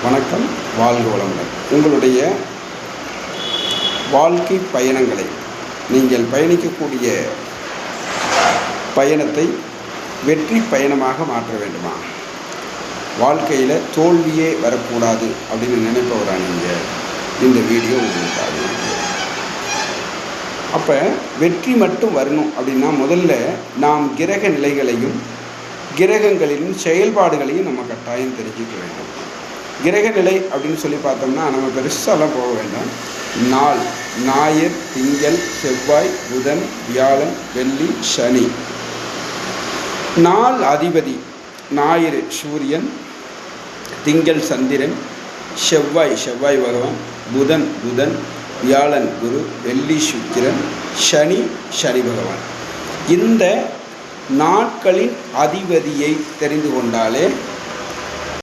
வணக்கம், வாழ்க வளமுடன். உங்களுடைய வாழ்க்கை பயணங்களை நீங்கள் பயணிக்கக்கூடிய பயணத்தை வெற்றி பயணமாக மாற்ற வேண்டுமா? வாழ்க்கையில் தோல்வியே வரக்கூடாது அப்படின்னு நினைப்பவரா நீங்கள்? இந்த வீடியோ உங்களுக்காக. அப்போ வெற்றி மட்டும் வரணும் அப்படின்னா முதல்ல நாம் கிரக நிலைகளையும் கிரகங்களின் செயல்பாடுகளையும் நம்ம கட்டாயம் தெரிஞ்சுக்க வேண்டும். கிரக நிலை அப்படின்னு சொல்லி பார்த்தோம்னா நம்ம பெருசாலாம் போக வேண்டாம். நாள், ஞாயிறு, திங்கள், செவ்வாய், புதன், வியாழன், வெள்ளி, சனி. நாள் அதிபதி ஞாயிறு சூரியன், திங்கள் சந்திரன், செவ்வாய் பகவான், புதன், வியாழன் குரு, வெள்ளி சுக்கிரன், சனி பகவான். இந்த நாட்களின் அதிபதியை தெரிந்து கொண்டாலே